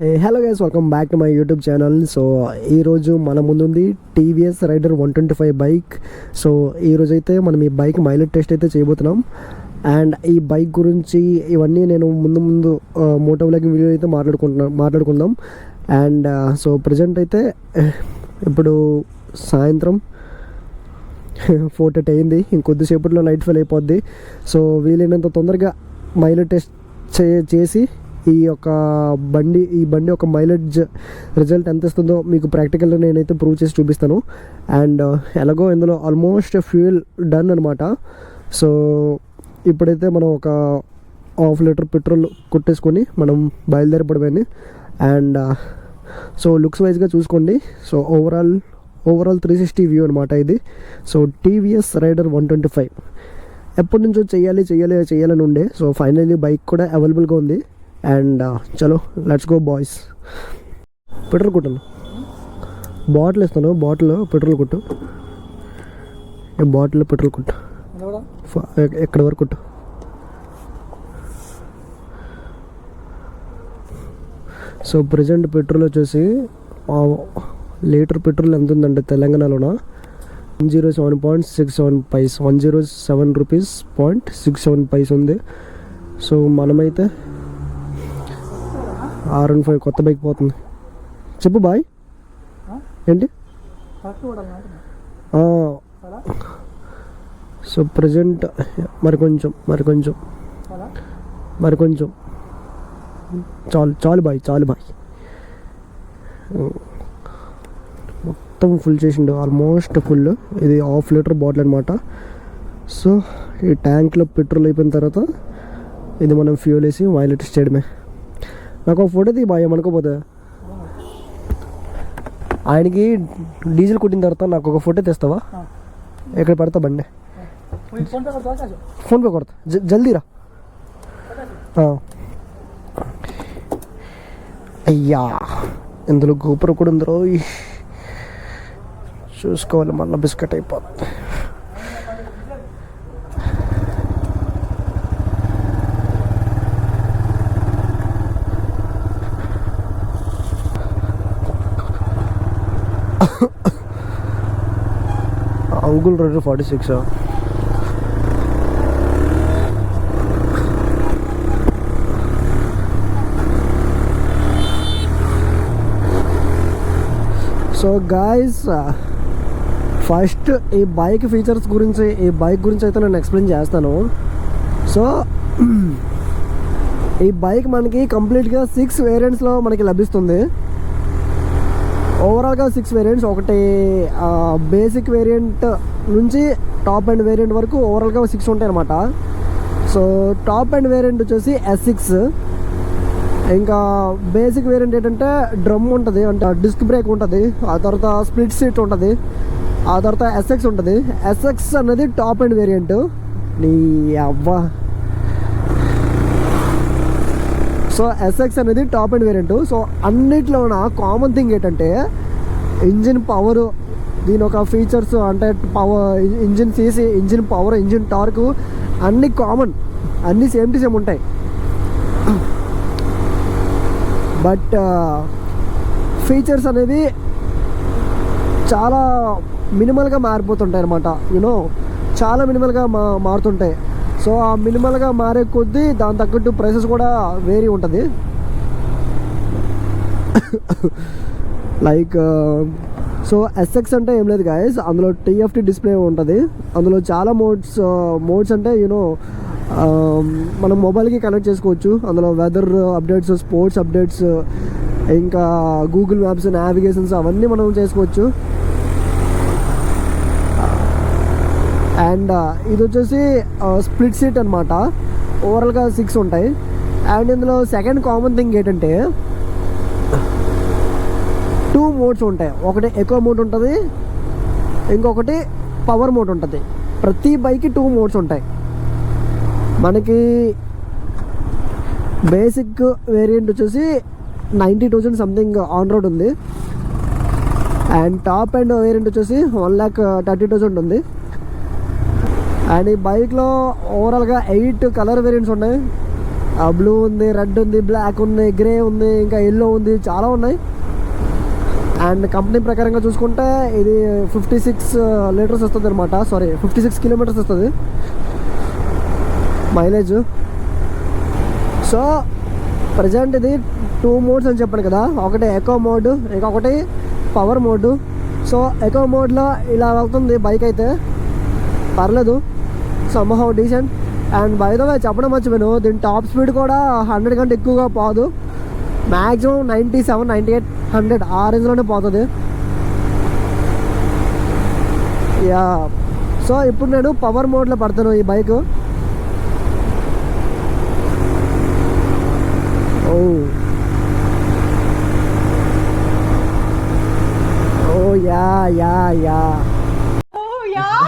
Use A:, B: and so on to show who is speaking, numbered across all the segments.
A: Hello guys, welcome back to my YouTube channel. So ఈరోజు మన ముందుంది టీవీఎస్ రైడర్ 125 బైక్. సో ఈరోజు అయితే మనం ఈ బైక్ మైలేజ్ టెస్ట్ అయితే చేయబోతున్నాం. అండ్ ఈ బైక్ గురించి ఇవన్నీ నేను ముందు మోటో వ్లాగింగ్ వీడియో అయితే మాట్లాడుకుందాం. అండ్ సో ప్రజెంట్ అయితే ఇప్పుడు సాయంత్రం 4:30 అయింది. ఇంకొద్దిసేపట్లో లైట్ ఫెయిల్ అయిపోద్ది. సో వీలైనంత తొందరగా మైలేజ్ టెస్ట్ చేసి ఈ బండి ఒక మైలేజ్ రిజల్ట్ ఎంత ఇస్తుందో మీకు ప్రాక్టికల్గా నేనైతే ప్రూవ్ చేసి చూపిస్తాను. అండ్ ఎలాగో ఇందులో ఆల్మోస్ట్ ఫ్యూయల్ డన్ అనమాట. సో ఇప్పుడైతే మనం ఒక 1/2 లీటర్ పెట్రోల్ కొట్టేసుకొని మనం బయలుదేరపడమని. అండ్ సో లుక్స్ వైజ్గా చూసుకోండి. సో ఓవరాల్ 360 వ్యూ అనమాట ఇది. సో టీవీఎస్ రైడర్ 125 ఎప్పటి నుంచో చేయాలని ఉండే. సో ఫైనల్లీ బైక్ కూడా అవైలబుల్గా ఉంది. అండ్ చలో లెట్స్ గో బాయ్స్. పెట్రోల్ కొట్టాను, బాటిల్ ఇస్తాను. బాటిల్ పెట్రోల్ కొట్టు, బాటిల్లో పెట్రోల్ కొట్టు, ఎక్కడి వరకు కొట్టు. సో ప్రజెంట్ పెట్రోల్ వచ్చేసి లీటర్ పెట్రోల్ ఎంత ఉందంటే తెలంగాణలోన 107.67 పైస్, 107 రూపీస్ 0.67 పైస్ ఉంది. సో మనమైతే R15 కొత్త బైక్ పోతుంది. చెప్పు బాయ్, ఏంటి? సో ప్రజెంట్ మరి కొంచెం చాలు బాయ్. మొత్తం ఫుల్ చేసిండు, ఆల్మోస్ట్ ఫుల్. ఇది 1/2 లీటర్ బాటిల్ అనమాట. సో ఈ ట్యాంక్లో పెట్రోల్ అయిపోయిన తర్వాత ఇది మనం ఫ్యూల్ వేసి మైలేజ్ టెస్ట్ చేయడమే. నాకు ఒక ఫోటో తీ బాయ్, ఏమనుకోపోతే. ఆయనకి డీజిల్ కొట్టిన తర్వాత నాకు ఒక ఫోటో తెస్తావా? ఎక్కడ పెడతా బండి? ఫోన్పే కొడతా, జల్దీరా. అయ్యా, ఇందులో గోపురం కూడా ఉందరో, చూసుకోవాలి. మళ్ళీ బిస్కెట్ అయిపోతుంది. అంగుల్ రైడర్ 46. సో గాయస్, ఫస్ట్ ఈ బైక్ ఫీచర్స్ గురించి అయితే నేను ఎక్స్ప్లెయిన్ చేస్తాను. సో ఈ బైక్ మనకి కంప్లీట్గా 6 వేరియంట్స్లో మనకి లభిస్తుంది. ఓవరాల్గా 6 వేరియంట్స్. ఒకటి బేసిక్ వేరియంట్ నుంచి టాప్ అండ్ వేరియంట్ వరకు ఓవరాల్గా 6 ఉంటాయి అనమాట. సో టాప్ అండ్ వేరియంట్ వచ్చేసి S6. ఇంకా బేసిక్ వేరియంట్ ఏంటంటే డ్రమ్ ఉంటుంది, అంటే డిస్క్ బ్రేక్ ఉంటుంది. ఆ తర్వాత స్ప్లిట్ సీట్ ఉంటుంది. ఆ తర్వాత SX ఉంటుంది. SX అనేది టాప్ అండ్ వేరియంట్. నీ అవ్వ. సో SX అనేది టాప్ అండ్ వేరియంట్. సో అన్నిట్లోన కామన్ థింగ్ ఏంటంటే ఇంజిన్ పవర్. దీని ఒక ఫీచర్స్ అంటే engine CC, engine power, engine torque అన్నీ కామన్, అన్నీ సేమ్ టు సేమ్ ఉంటాయి. బట్ ఫీచర్స్ అనేవి చాలా మినిమల్గా మారిపోతుంటాయి అనమాట. చాలా మినిమల్గా మారుతుంటాయి. సో ఆ మినిమల్గా మారే కొద్దీ దాని తగ్గట్టు ప్రైసెస్ కూడా వేరీ ఉంటుంది. లైక్ సో SX అంటే ఏం లేదు గాయస్, అందులో TFT డిస్ప్లే ఉంటుంది. అందులో చాలా మోడ్స్ అంటే మనం మొబైల్కి కనెక్ట్ చేసుకోవచ్చు. అందులో వెదర్ అప్డేట్స్, స్పోర్ట్స్ అప్డేట్స్, ఇంకా గూగుల్ మ్యాప్స్, నావిగేషన్స్ అవన్నీ మనం చేసుకోవచ్చు. అండ్ ఇది వచ్చేసి స్ప్లిట్ సీట్ అనమాట. ఓవరాల్గా 6 ఉంటాయి. అండ్ ఇందులో సెకండ్ కామన్ థింగ్ ఏంటంటే 2 మోడ్స్ ఉంటాయి. ఒకటి ఎక్కువ మోడ్ ఉంటుంది, ఇంకొకటి పవర్ మోడ్ ఉంటుంది. ప్రతి బైక్కి 2 మోడ్స్ ఉంటాయి. మనకి బేసిక్ వేరియంట్ వచ్చేసి 90,000 సంథింగ్ ఆన్ రోడ్ ఉంది. అండ్ టాప్ అండ్ వేరియంట్ వచ్చేసి 1,30,000 ఉంది. అండ్ ఈ బైక్లో ఓవరాల్గా 8 కలర్ వేరియంట్స్ ఉన్నాయి. బ్లూ ఉంది, రెడ్ ఉంది, బ్లాక్ ఉంది, గ్రే ఉంది, ఇంకా ఎల్లో ఉంది, చాలా ఉన్నాయి. అండ్ కంపెనీ ప్రకారంగా చూసుకుంటే ఇది 56 లీటర్స్ వస్తుంది అనమాట. సారీ 56 కిలోమీటర్స్ వస్తుంది మైలేజ్. సో ప్రజెంట్ ఇది 2 మోడ్స్ అని చెప్పాను కదా, ఒకటి ఎకో మోడ్, ఇంకొకటి పవర్ మోడ్. సో ఎకో మోడ్లో ఇలా వెళ్తుంది బైక్ అయితే పర్లేదు, somehow decent. And by the way చెప్పడం మర్చిపోయాను, దీని టాప్ స్పీడ్ కూడా 100 కంటే ఎక్కువగా పోదు. మ్యాక్సిమం 97, 98, 100 ఆ రేంజ్లోనే పోతుంది. యా, సో ఇప్పుడు నేను పవర్ మోడ్లో పడతాను ఈ bike. Oh yeah yeah yeah
B: Oh yeah!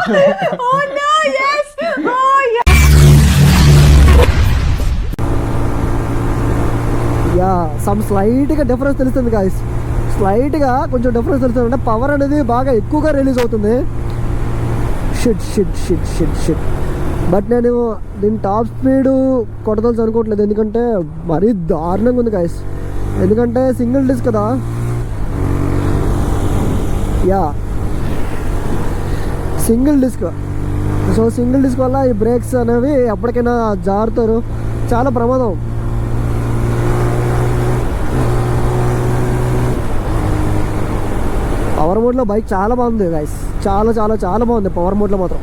B: Oh no! Yes! Oh yeah!
A: Yeah, some స్లైట్గా డిఫరెన్స్ తెలుస్తుంది గాయస్, స్లైట్గా కొంచెం డిఫరెన్స్ తెలుస్తుంది. అంటే పవర్ అనేది బాగా ఎక్కువగా రిలీజ్ అవుతుంది. Shit shit shit shit shit. But నేను దీని టాప్ స్పీడ్ కొట్టదలుచు అనుకోవట్లేదు, ఎందుకంటే మరీ దారుణంగా ఉంది గాయస్. ఎందుకంటే సింగిల్ డిస్క్ కదా. Yeah, single disc. So single disc వల్ల ఈ బ్రేక్స్ అనేవి ఎప్పటికైనా జారుతారు, చాలా ప్రమాదం. పవర్ మోడ్లో బైక్ చాలా బాగుంది గైస్, చాలా చాలా చాలా బాగుంది పవర్ మోడ్లో మాత్రం.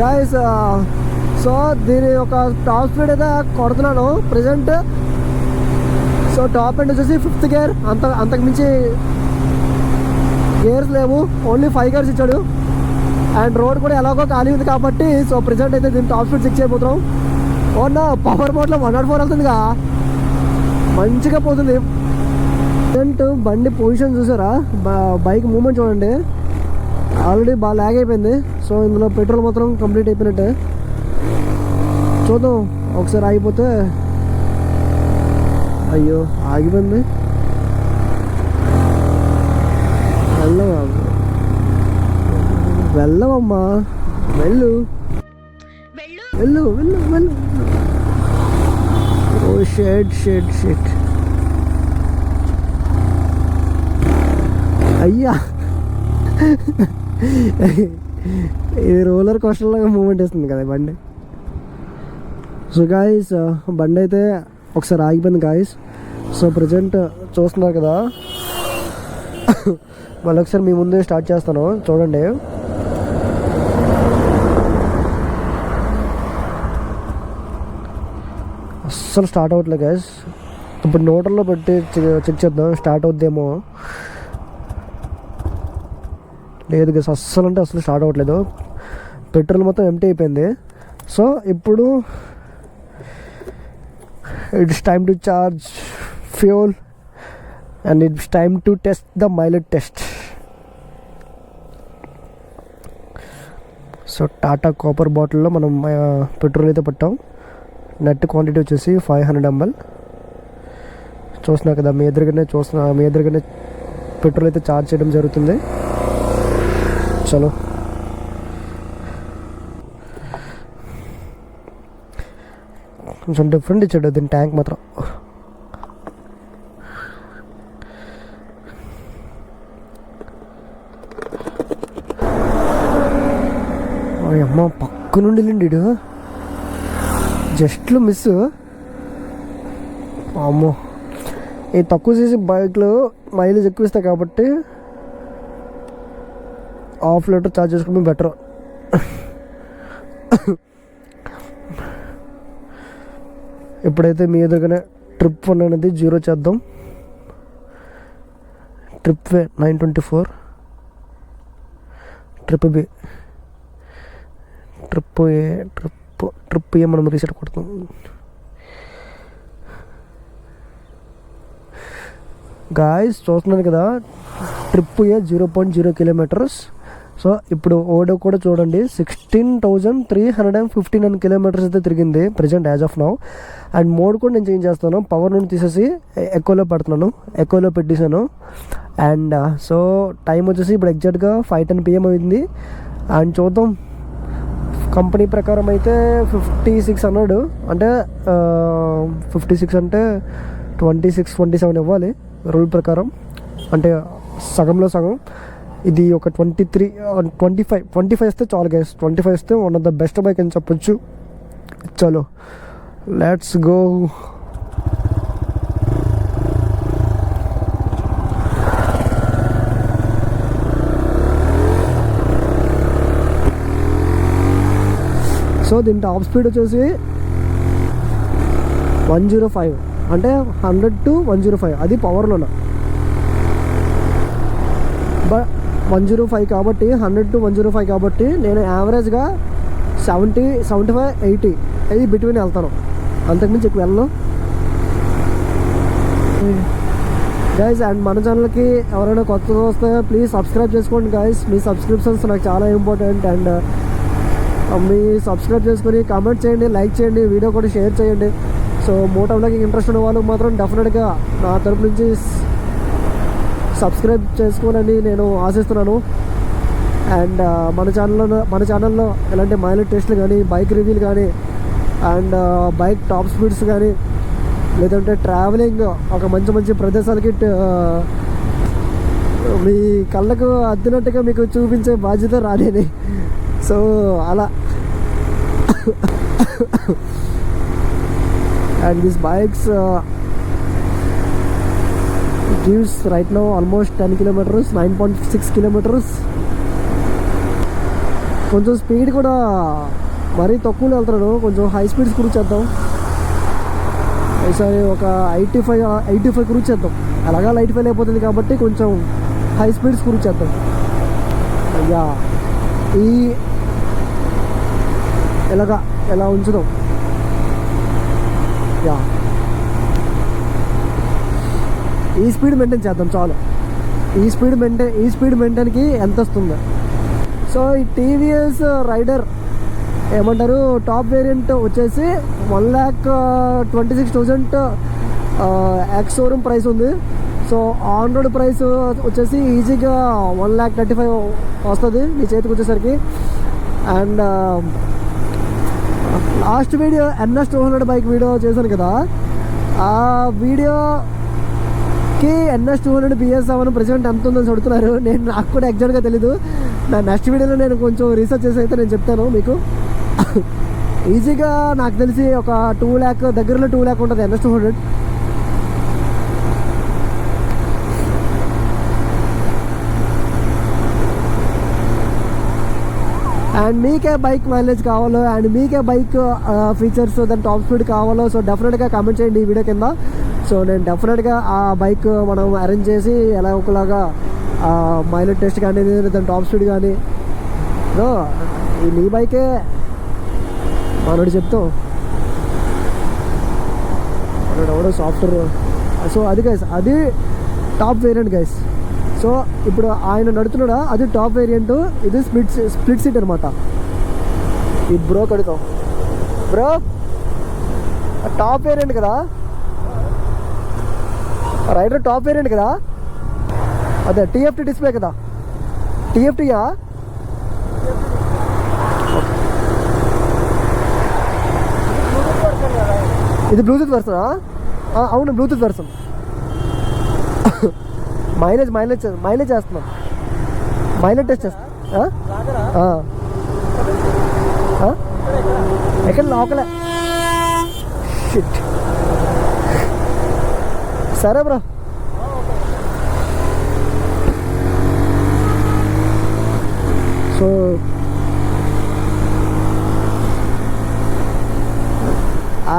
A: గైస్ సో దీని ఒక టాప్ స్పీడ్ అయితే కొడుతున్నాను ప్రజెంట్. సో టాప్ ఎండ్ వచ్చేసి 5th గేర్, అంతకు మించి గేర్స్ లేవు, ఓన్లీ 5 గేర్స్ ఇచ్చాడు. అండ్ రోడ్ కూడా ఎలాగో ఖాళీ ఉంది కాబట్టి సో ప్రజెంట్ అయితే దీని టాప్ స్పీడ్ చెక్ చేయబోతున్నాం. ఓనా పవర్ మోడ్లో 104 వెళ్తుందిగా, మంచిగా పోతుంది. ప్రజెంట్ బండి పొజిషన్ చూసారా, బైక్ మూమెంట్ చూడండి, ఆల్రెడీ బాగా ల్యాగ్ అయిపోయింది. సో ఇందులో పెట్రోల్ మాత్రం కంప్లీట్ అయిపోయినట్టే. చూద్దాం ఒకసారి ఆగిపోతే. అయ్యో ఆగిపోయింది, వెళ్ళవమ్మా, వెళ్ళు వెళ్ళు వెళ్ళు వెళ్ళు. ఓ షెడ్ షెడ్ షెడ్. అయ్యా, ఇది రోలర్ కోస్టర్ లాగా మూమెంట్ ఇస్తుంది కదా బండి. సో గాయస్ బండి అయితే ఒకసారి ఆగిపోయింది గాయస్. సో ప్రజెంట్ చూస్తున్నారు కదా, మళ్ళీ ఒకసారి మీ ముందే స్టార్ట్ చేస్తాను చూడండి. అస్సలు స్టార్ట్ అవ్వట్లేదు గైస్. ఇప్పుడు నోటర్లో పెట్టి చెక్ చేద్దాం, స్టార్ట్ అవుద్దేమో. లేదు గైస్, అస్సలు అంటే అసలు స్టార్ట్ అవ్వట్లేదు. పెట్రోల్ మొత్తం ఎంటీ అయిపోయింది. సో ఇప్పుడు it's time to charge fuel and it's time to test the mileage test. So Tata copper బాటిల్లో మనం పెట్రోల్ అయితే పట్టాం. నెట్ క్వాంటిటీ వచ్చేసి 500 ml. చూస్తున్నా కదా, మీ ఎదురుగానే పెట్రోల్ అయితే ఛార్జ్ చేయడం జరుగుతుంది. చలో కొంచెం డిఫరెంట్ ఇచ్చాడు దీని ట్యాంక్ మాత్రం. అమ్మ పక్క నుండి వెళ్ళిండు, జస్ట్లో మిస్. అమ్మో, ఈ తక్కువ చేసి బైక్లో మైలేజ్ ఎక్కువ ఇస్తాయి కాబట్టి ½ లీటర్ ఛార్జ్ చేసుకుంటే బెటర్. ఇప్పుడైతే మీ ఎదురుగానే ట్రిప్ 1 అనేది 0 చేద్దాం. ట్రిప్ వే 924, ట్రిప్ బి, ట్రిప్ ఏ మనం రీసెట్ కొడతాం. గాయస్ చూస్తున్నాను కదా, ట్రిప్ ఏ 0.0 కిలోమీటర్స్. సో ఇప్పుడు ఓడో కూడా చూడండి, 16,359 కిలోమీటర్స్ అయితే తిరిగింది present as of now. And mode కూడా నేను చేంజ్ చేస్తాను, పవర్ నుండి తీసేసి ఎకోలో పెడుతున్నాను, ఎకోలో పెట్టేశాను. అండ్ సో టైం వచ్చేసి ఇప్పుడు ఎగ్జాక్ట్గా 5:10 PM అయింది. అండ్ చూద్దాం కంపెనీ ప్రకారం అయితే 5600, అంటే 56 అంటే 26-27 ఇవ్వాలి రూల్ ప్రకారం, అంటే సగంలో సగం. ఇది ఒక 25 ఇస్తే చాలు గైస్. 25 ఇస్తే one of the best bike అని చెప్పొచ్చు. చలో లెట్స్ గో. సో దీని టాప్ స్పీడ్ వచ్చేసి 105, అంటే 100 to 105, అది పవర్లోన. బట్ 105 కాబట్టి 100 to 105 కాబట్టి నేను యావరేజ్గా 70, 75, 80 అది బిట్వీన్ వెళ్తాను, అంతకుమించి ఎక్కువ వెళ్ళను గైస్. అండ్ మన ఛానల్కి ఎవరైనా కొత్తగా వస్తే ప్లీజ్ సబ్స్క్రైబ్ చేసుకోండి గైస్. మీ సబ్స్క్రిప్షన్స్ నాకు చాలా ఇంపార్టెంట్. అండ్ మీ సబ్స్క్రైబ్ చేసుకొని కామెంట్ చేయండి, లైక్ చేయండి, వీడియో కూడా షేర్ చేయండి. సో మోటో వ్లాగింగ్ ఇంట్రెస్ట్ ఉన్న వాళ్ళు మాత్రం డెఫినెట్గా నా తరపు నుంచి సబ్స్క్రైబ్ చేసుకోవాలని నేను ఆశిస్తున్నాను. అండ్ మన ఛానల్లో ఎలాంటి మైలేజ్ టెస్ట్లు కానీ, బైక్ రివ్యూలు కానీ, అండ్ బైక్ టాప్ స్పీడ్స్ కానీ, లేదంటే ట్రావెలింగ్ ఒక మంచి మంచి ప్రదేశాలకి మీ కళ్ళకు అద్దినట్టుగా మీకు చూపించే బాధ్యత రాలేని. సో అలా and these bikes gives right now almost 10 kilometers, 9.6 kilometers. కొంచెం స్పీడ్ కూడా మరీ తక్కువలో వెళ్తున్నాను, కొంచెం హై స్పీడ్స్ క్రూజ్ చేద్దాం ఈసారి. ఒక 85 క్రూజ్ చేద్దాం. అలాగా లైట్ ఫెయిల్ అయిపోతుంది కాబట్టి కొంచెం హై స్పీడ్స్ క్రూజ్ చేద్దాం. యా ఎలా ఉంచుదాం. యా ఈ స్పీడ్ మెయింటైన్ చేద్దాం చాలు. ఈ స్పీడ్ మెయింటైన్కి ఎంత వస్తుంది? సో ఈ టీవీఎస్ రైడర్ ఏమంటారు, టాప్ వేరియంట్ వచ్చేసి 1,26,000 ఎక్స్ షోరూమ్ ప్రైస్ ఉంది. సో ఆన్ రోడ్ ప్రైస్ వచ్చేసి ఈజీగా 1,35,000 వస్తుంది నీ చేతికి వచ్చేసరికి. And last video NS200 bike video చేశాను కదా, ఆ వీడియోకి NS200 BS7 ప్రెజెంట్ ఎంత ఉందని అడుగుతున్నారు. నాకు కూడా ఎగ్జాక్ట్గా తెలీదు. నా నెక్స్ట్ వీడియోలో నేను కొంచెం రీసెర్చ్ చేసి అయితే నేను చెప్తాను మీకు. ఈజీగా నాకు తెలిసి ఒక 2 lakh దగ్గరలో 2 lakh ఉంటుంది NS200. అండ్ మీకే బైక్ మైలేజ్ కావాలో, అండ్ మీకే బైక్ ఫీచర్స్ దాని టాప్ స్పీడ్ కావాలో, సో డెఫినెట్గా కామెంట్ చేయండి ఈ వీడియో కింద. సో నేను డెఫినెట్గా ఆ బైక్ మనం అరేంజ్ చేసి ఎలా ఒకలాగా మైలేజ్ టెస్ట్ కానీ, దాని టాప్ స్పీడ్ కానీ, సో నీ బైకే మనోడు చెప్తాం. మనోడు ఎవడో సాఫ్ట్వేర్. సో అది గైస్, అది టాప్ వేరియంట్ గైస్. సో ఇప్పుడు ఆయన నడుతున్నాడా, అది టాప్ వేరియంట్. ఇది స్ప్లిట్ సీట్ అనమాట. ఈ బ్రో కడుతాం. బ్రో టాప్ వేరియంట్ కదా, రైడర్ టాప్ వేరియంట్ కదా, అదే TFT డిస్ప్లే కదా, TFTయా? ఇది బ్లూటూత్ వెర్షనా? అవును బ్లూటూత్ వెర్షన్. మైలేజ్ చేస్తున్నాం, మైలేజ్ టెస్ట్ చేస్తాం. ఎక్కడ లోకలే. షిట్. సరే బ్రో. సో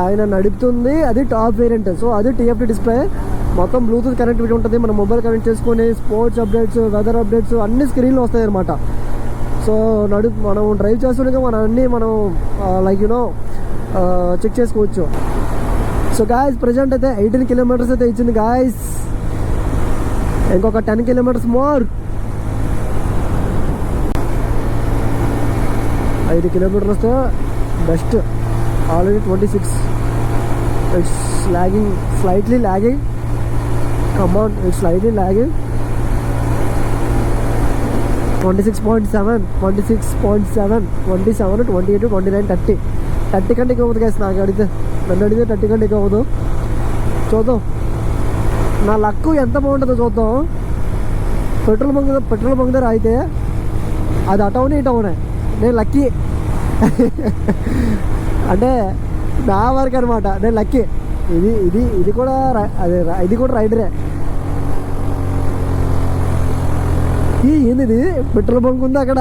A: ఆయన నడుపుతుంది అది టాప్ వేరియంట్. సో అది TFT డిస్ప్లే, మొత్తం బ్లూటూత్ కనెక్టివిటీ ఉంటుంది. మనం మొబైల్ కనెక్ట్ చేసుకొని స్పోర్ట్స్ అప్డేట్స్, వెదర్ అప్డేట్స్ అన్ని స్క్రీన్లో వస్తాయి అనమాట. సో మనం డ్రైవ్ చేస్తుండగా మనం లైక్ చెక్ చేసుకోవచ్చు. సో గాయస్ ప్రజెంట్ అయితే 18 kilometers అయితే ఇచ్చింది గాయస్. ఇంకొక 10 kilometers మోర్. 5 kilometers వస్తే best. Already 26. It's lagging, slightly lagging. Come on, it's slightly lagging. 26.7, 26.7, 27, 28, 29, 30. 30 కంటే ఎక్కువ అవుతుంది గైస్. నన్ను అడిగితే 30 కంటే ఎక్కువ అవ్వదు. చూద్దాం నా లక్ ఎంత బాగుంటుందో చూద్దాం. పెట్రోల్ బంక్ దగ్గర అయితే అది అటౌనే ఇటౌనే, నేను లక్కీ. అంటే నా వరకు అనమాట, నేను లక్కీ. ఇది కూడా అదే, ఇది కూడా రైడరే. ఏంది ఇది, పెట్రోల్ బంక్ ఉంది అక్కడ,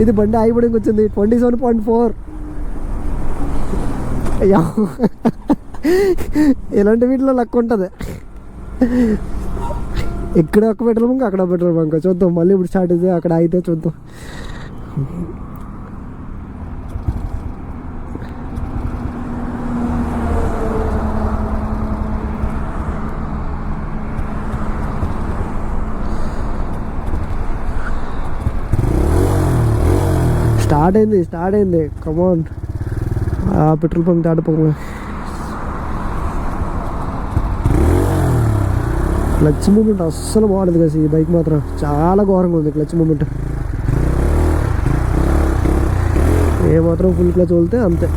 A: ఇది బండి ఆగిపోవడానికి వచ్చింది. 27.4. ఇలాంటి వీటిలో లక్ ఉంటుంది. ఇక్కడ ఒక పెట్రోల్ బంక్, అక్కడ పెట్రోల్ బంక్. చూద్దాం మళ్ళీ ఇప్పుడు స్టార్ట్ అయితే అక్కడ అయితే చూద్దాం. స్టార్ట్ అయింది కమాన్. పెట్రోల్ బంక్ దాటిపోయి క్లచ్ మూమెంట్ అస్సలు బాగుంటుంది కదా ఈ బైక్ మాత్రం, చాలా ఘోరంగా ఉంది క్లచ్ మూమెంట్. ఏమాత్రం ఫుల్ క్లచ్ వదిలితే అంతే.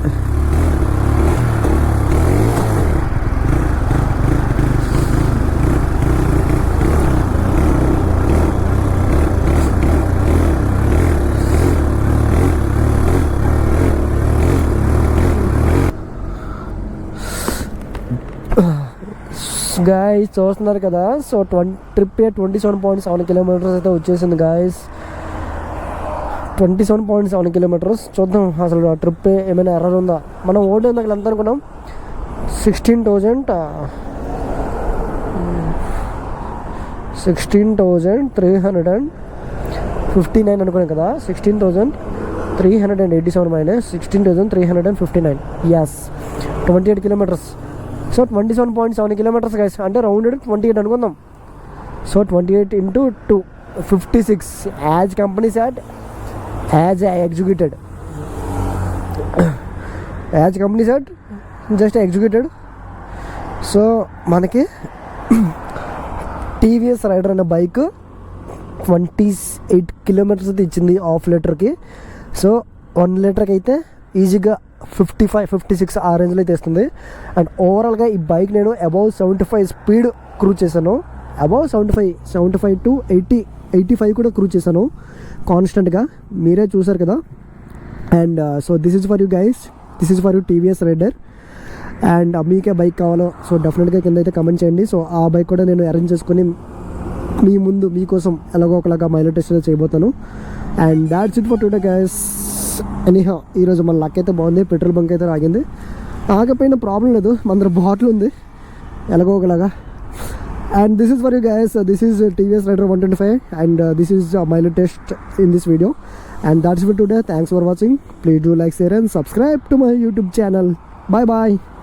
A: గాయస్ చూస్తున్నారు కదా, సో ట్రిప్ 27.7 కిలోమీటర్స్ అయితే వచ్చేసింది గాయస్. 27.7 కిలోమీటర్స్. చూద్దాం అసలు ఆ ట్రిప్ ఏమైనా ఎర్రర్ ఉందా. మనం ఓడి ఉంది అక్కడ ఎంత అనుకున్నాం, 16,359 అనుకున్నాం కదా. 16,387 minus 16,359, is 28 kilometers. So 27.7 kilometers guys, అంటే రౌండెడ్ 28 అనుకుందాం. So 28 into 2, 56 as company set, as executed, just executed. So మనకి టీవీఎస్ రైడర్ అనే బైక్ 28 కిలోమీటర్స్ అయితే ఇచ్చింది హాఫ్ లీటర్కి. సో 1 లీటర్కి అయితే ఈజీగా 55-56 ఆ రేంజ్లో అయితే ఇస్తుంది. అండ్ ఓవరాల్గా ఈ బైక్ నేను అబౌవ్ 75 స్పీడ్ క్రూజ్ చేశాను. అబౌవ్ 75 to 85 కూడా క్రూజ్ చేశాను కాన్స్టెంట్గా, మీరే చూసారు కదా. And so this is for you guys, this is for you TVS Raider. And మీకే బైక్ కావాలో సో డెఫినెట్గా కింద అయితే కమెంట్ చేయండి. సో ఆ బైక్ కూడా నేను అరేంజ్ చేసుకొని మీకోసం ఎలాగో ఒకలాగా మైలేజ్ టెస్ట్ చేయబోతాను. And that's it for today guys. Anyhow ఈరోజు మన లక్ అయితే బాగుంది, పెట్రోల్ బంక్ అయితే ఆగింది. ఆగపోయిన ప్రాబ్లం లేదు, మన దగ్గర బాటిల్ ఉంది ఎలాగో ఒకలాగా. And this is for you guys, this is TVS Raider 125 and this is mileage test in this video. And that's it today. Thanks for watching. Please do like, share and subscribe to my YouTube channel. Bye bye.